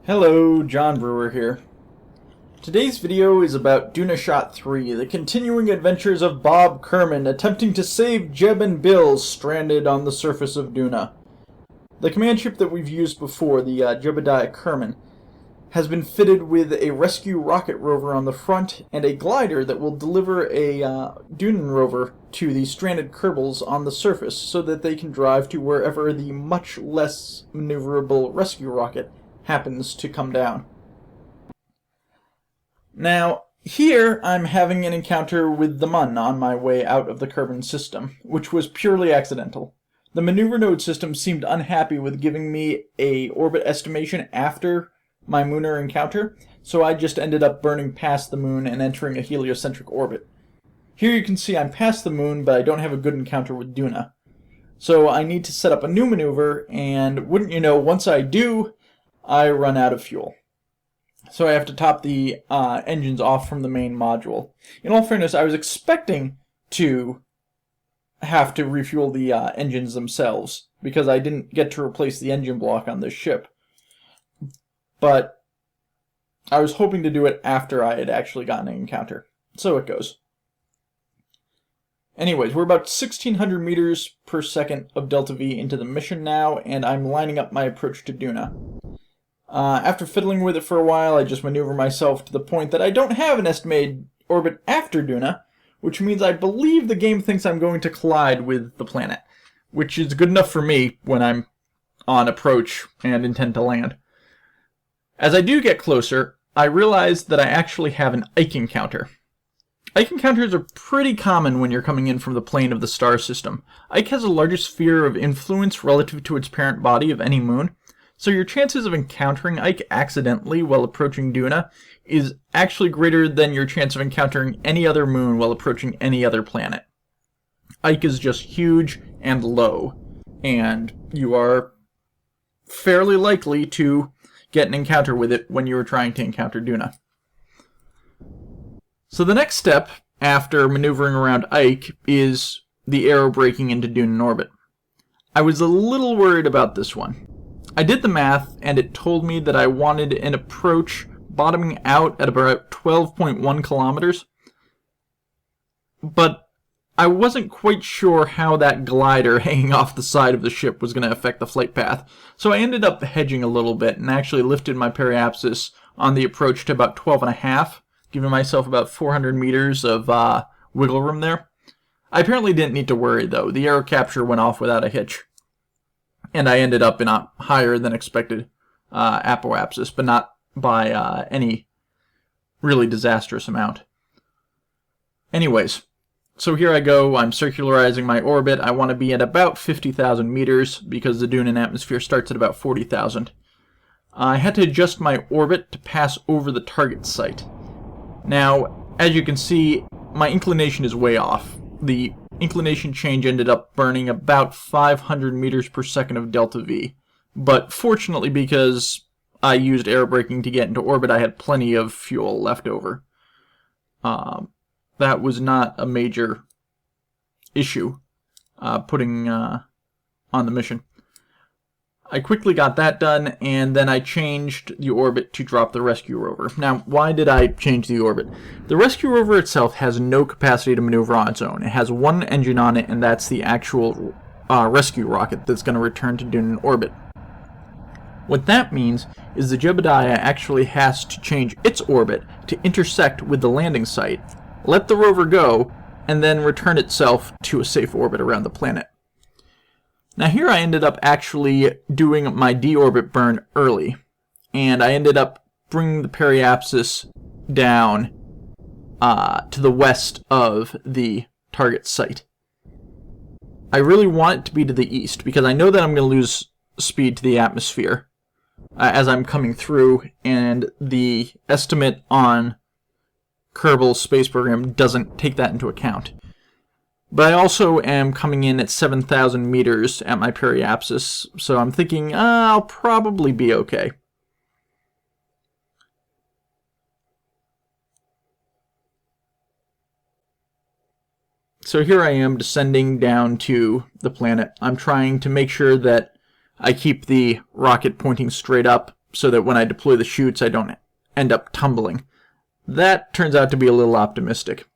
Hello, John Brewer here. Today's video is about Dunashot 3, the continuing adventures of Bob Kerman attempting to save Jeb and Bill stranded on the surface of Duna. The command ship that we've used before, the Jebediah Kerman, has been fitted with a rescue rocket rover on the front and a glider that will deliver a Dunan rover to the stranded Kerbals on the surface so that they can drive to wherever the much less maneuverable rescue rocket happens to come down. Now, here I'm having an encounter with the Mun on my way out of the Kerbin system, which was purely accidental. The maneuver node system seemed unhappy with giving me a orbit estimation after my Mooner encounter, so I just ended up burning past the moon and entering a heliocentric orbit. Here you can see I'm past the moon, but I don't have a good encounter with Duna. So I need to set up a new maneuver, and wouldn't you know, once I do, I run out of fuel. So I have to top the engines off from the main module. In all fairness, I was expecting to have to refuel the engines themselves, because I didn't get to replace the engine block on this ship. But I was hoping to do it after I had actually gotten an encounter. So it goes. Anyways, we're about 1,600 meters per second of delta V into the mission now, and I'm lining up my approach to Duna. After fiddling with it for a while, I just maneuver myself to the point that I don't have an estimated orbit after Duna, which means I believe the game thinks I'm going to collide with the planet, which is good enough for me when I'm on approach and intend to land. As I do get closer, I realize that I actually have an Ike encounter. Ike encounters are pretty common when you're coming in from the plane of the star system. Ike has the largest sphere of influence relative to its parent body of any moon, so your chances of encountering Ike accidentally while approaching Duna is actually greater than your chance of encountering any other moon while approaching any other planet. Ike is just huge and low, and you are fairly likely to get an encounter with it when you are trying to encounter Duna. So the next step after maneuvering around Ike is the aerobraking into Dunan orbit. I was a little worried about this one. I did the math, and it told me that I wanted an approach bottoming out at about 12.1 kilometers. But I wasn't quite sure how that glider hanging off the side of the ship was going to affect the flight path. So I ended up hedging a little bit and actually lifted my periapsis on the approach to about 12.5, giving myself about 400 meters of wiggle room there. I apparently didn't need to worry, though. The aero capture went off without a hitch. And I ended up in a higher than expected apoapsis, but not by any really disastrous amount. Anyways, so here I go. I'm circularizing my orbit. I want to be at about 50,000 meters because the Dunan atmosphere starts at about 40,000. I had to adjust my orbit to pass over the target site. Now, as you can see, my inclination is way off. The inclination change ended up burning about 500 meters per second of delta V. But fortunately, because I used aerobraking to get into orbit, I had plenty of fuel left over. That was not a major issue putting on the mission. I quickly got that done, and then I changed the orbit to drop the rescue rover. Now, why did I change the orbit? The rescue rover itself has no capacity to maneuver on its own. It has one engine on it, and that's the actual rescue rocket that's going to return to Dunan orbit. What that means is the Jebediah actually has to change its orbit to intersect with the landing site, let the rover go, and then return itself to a safe orbit around the planet. Now here I ended up actually doing my deorbit burn early, and I ended up bringing the periapsis down to the west of the target site. I really want it to be to the east, because I know that I'm going to lose speed to the atmosphere as I'm coming through, and the estimate on Kerbal Space Program doesn't take that into account. But I also am coming in at 7,000 meters at my periapsis, so I'm thinking I'll probably be okay. So here I am descending down to the planet. I'm trying to make sure that I keep the rocket pointing straight up so that when I deploy the chutes, I don't end up tumbling. That turns out to be a little optimistic.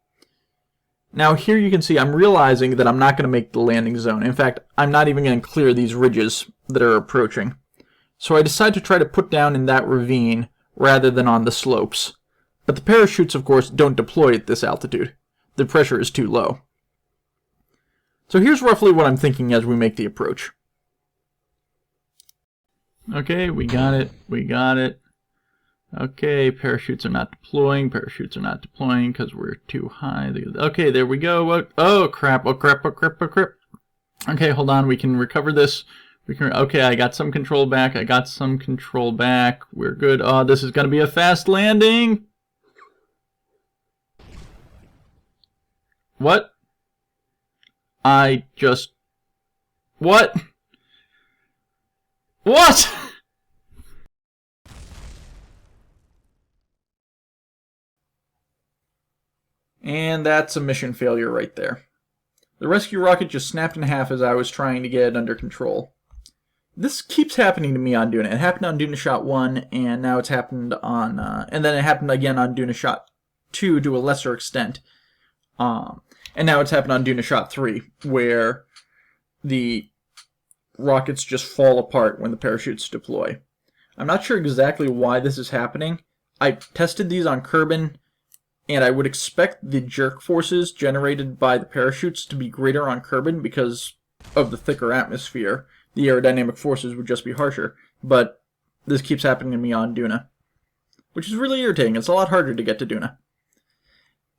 Now here you can see I'm realizing that I'm not going to make the landing zone. In fact, I'm not even going to clear these ridges that are approaching. So I decide to try to put down in that ravine rather than on the slopes. But the parachutes, of course, don't deploy at this altitude. The pressure is too low. So here's roughly what I'm thinking as we make the approach. Okay, we got it. We got it. Okay, parachutes are not deploying. Parachutes are not deploying because we're too high. Okay, there we go. Oh, crap. Oh, crap. Oh, crap. Oh, crap. Okay, hold on. We can recover this. Okay, I got some control back. I got some control back. We're good. Oh, this is going to be a fast landing. What? What? What? And that's a mission failure right there. The rescue rocket just snapped in half as I was trying to get it under control. This keeps happening to me on Duna. It happened on Dunashot 1, and now it's happened on, and then it happened again on Dunashot 2 to a lesser extent. And now it's happened on Dunashot 3, where the rockets just fall apart when the parachutes deploy. I'm not sure exactly why this is happening. I tested these on Kerbin, and I would expect the jerk forces generated by the parachutes to be greater on Kerbin because of the thicker atmosphere. The aerodynamic forces would just be harsher, but this keeps happening to me on Duna, which is really irritating. It's a lot harder to get to Duna.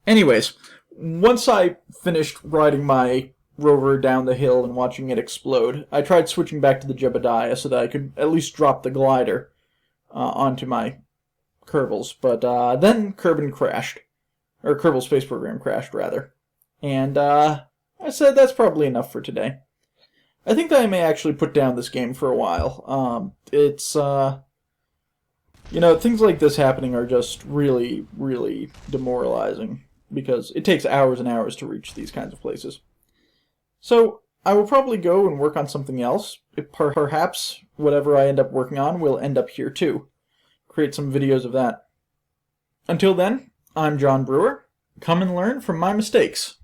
Anyways, once I finished riding my rover down the hill and watching it explode, I tried switching back to the Jebediah so that I could at least drop the glider onto my Kerbals, but then Kerbin crashed. Or Kerbal Space Program crashed, rather. And I said that's probably enough for today. I think that I may actually put down this game for a while. It's, you know, things like this happening are just really, really demoralizing, because it takes hours and hours to reach these kinds of places. So I will probably go and work on something else. Perhaps whatever I end up working on will end up here too. Create some videos of that. Until then, I'm John Brewer. Come and learn from my mistakes.